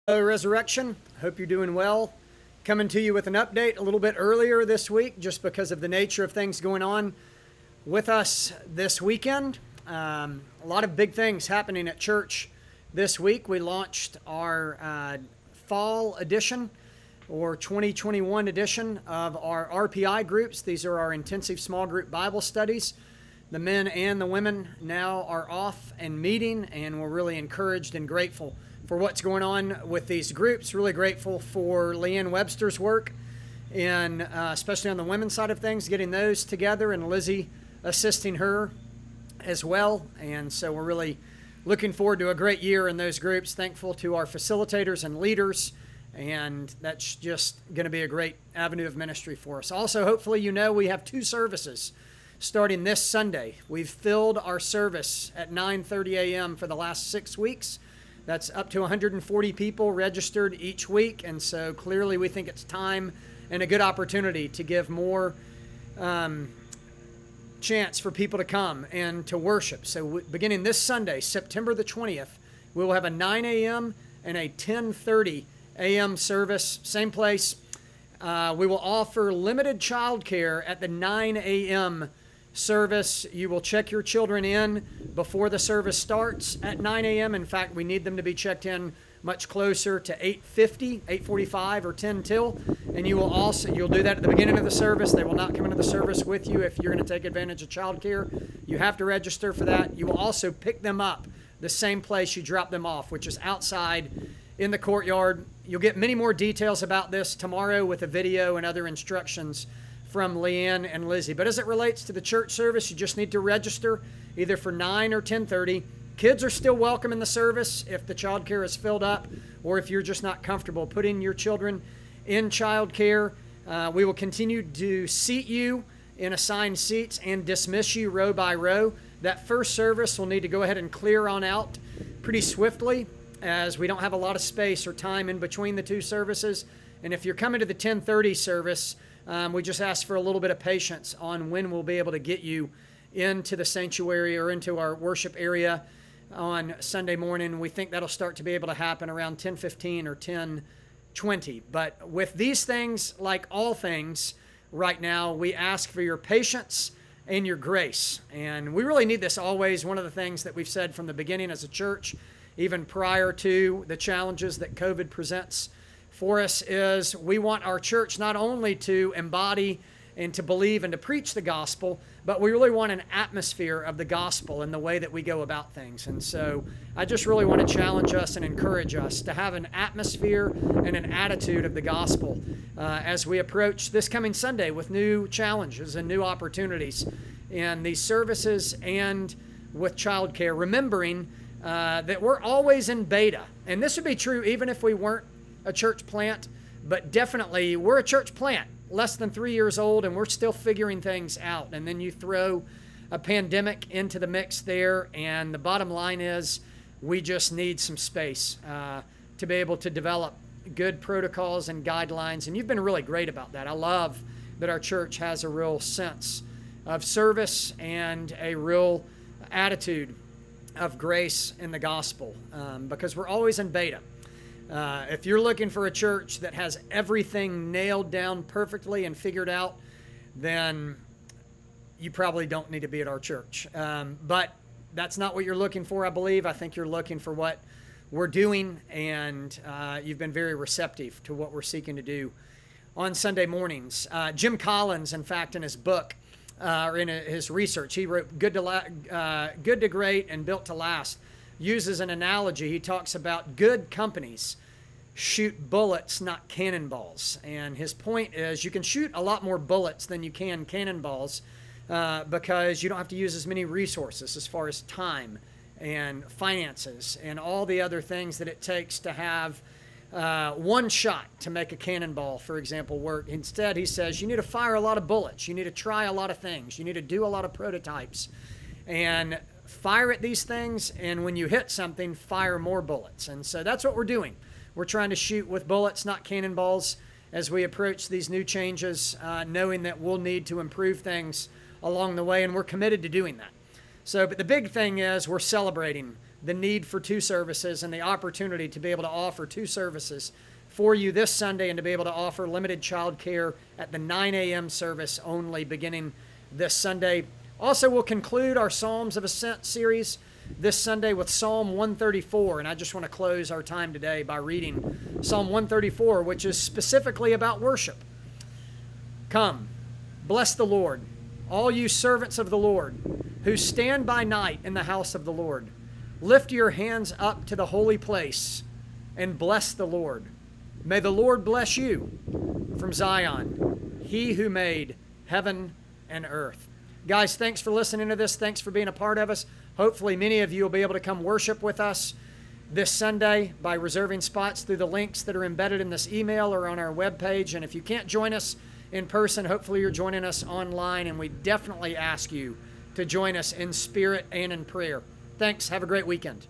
Hello, Resurrection. Hope you're doing well. Coming to you with an update a little bit earlier this week, just because of the nature of things going on with us this weekend. A lot of big things happening at church this week. We launched our fall edition or 2021 edition of our RPI groups. These are our intensive small group Bible studies. The men and the women now are off and meeting, and we're really encouraged and grateful for what's going on with these groups. Really grateful for Leanne Webster's work, and especially on the women's side of things, getting those together, and Lizzie assisting her as well. And so we're really looking forward to a great year in those groups. Thankful to our facilitators and leaders, and that's just going to be a great avenue of ministry for us. Also, hopefully you know we have 2 services starting this Sunday. We've filled our service at 9:30 a.m. for the last 6 weeks. That's up to 140 people registered each week, and so clearly we think it's time and a good opportunity to give more chance for people to come and to worship. So beginning this Sunday, September the 20th, we will have a 9 a.m. and a 10:30 a.m. service, same place. We will offer limited childcare at the 9 a.m. service. You will check your children in before the service starts at 9 a.m. In fact, we need them to be checked in much closer to 8:50, 8:45, or 10 till. And you'll do that at the beginning of the service. They will not come into the service with you if you're going to take advantage of childcare. You have to register for that. You will also pick them up the same place you drop them off, which is outside in the courtyard. You'll get many more details about this tomorrow with a video and other instructions from Leanne and Lizzie. But as it relates to the church service, you just need to register either for 9 or 10:30. Kids are still welcome in the service if the child care is filled up, or if you're just not comfortable putting your children in child care. We will continue to seat you in assigned seats and dismiss you row by row. That first service will need to go ahead and clear on out pretty swiftly, as we don't have a lot of space or time in between the 2 services. And if you're coming to the 10:30 service, we just ask for a little bit of patience on when we'll be able to get you into the sanctuary or into our worship area on Sunday morning. We think that'll start to be able to happen around 10:15 or 10:20. But with these things, like all things right now, we ask for your patience and your grace. And we really need this always. One of the things that we've said from the beginning as a church, even prior to the challenges that COVID presents for us, is we want our church not only to embody and to believe and to preach the gospel, but we really want an atmosphere of the gospel in the way that we go about things. And so I just really want to challenge us and encourage us to have an atmosphere and an attitude of the gospel as we approach this coming Sunday with new challenges and new opportunities in these services and with childcare, remembering that we're always in beta. And this would be true even if we weren't a church plant, but definitely we're a church plant, less than 3 years old, and we're still figuring things out. And then you throw a pandemic into the mix there, and the bottom line is we just need some space to be able to develop good protocols and guidelines. And you've been really great about that. I love that our church has a real sense of service and a real attitude of grace in the gospel, because we're always in beta. If you're looking for a church that has everything nailed down perfectly and figured out, then you probably don't need to be at our church. But that's not what you're looking for, I believe. I think you're looking for what we're doing, and you've been very receptive to what we're seeking to do on Sunday mornings. Jim Collins, in fact, in his book, or in his research, he wrote Good to Great and Built to Last, uses an analogy. He talks about good companies shoot bullets, not cannonballs. And his point is you can shoot a lot more bullets than you can cannonballs because you don't have to use as many resources as far as time and finances and all the other things that it takes to have one shot to make a cannonball, for example, work. Instead, he says you need to fire a lot of bullets. You need to try a lot of things. You need to do a lot of prototypes. And fire at these things, and when you hit something, fire more bullets. And so that's what we're doing. We're trying to shoot with bullets, not cannonballs, as we approach these new changes, knowing that we'll need to improve things along the way, and we're committed to doing that. So, but the big thing is we're celebrating the need for 2 services and the opportunity to be able to offer 2 services for you this Sunday and to be able to offer limited child care at the 9 a.m. service only beginning this Sunday. Also, we'll conclude our Psalms of Ascent series this Sunday with Psalm 134, and I just want to close our time today by reading Psalm 134, which is specifically about worship. Come, bless the Lord, all you servants of the Lord, who stand by night in the house of the Lord. Lift your hands up to the holy place and bless the Lord. May the Lord bless you from Zion, he who made heaven and earth. Guys, thanks for listening to this. Thanks for being a part of us. Hopefully many of you will be able to come worship with us this Sunday by reserving spots through the links that are embedded in this email or on our webpage. And if you can't join us in person, hopefully you're joining us online, and we definitely ask you to join us in spirit and in prayer. Thanks. Have a great weekend.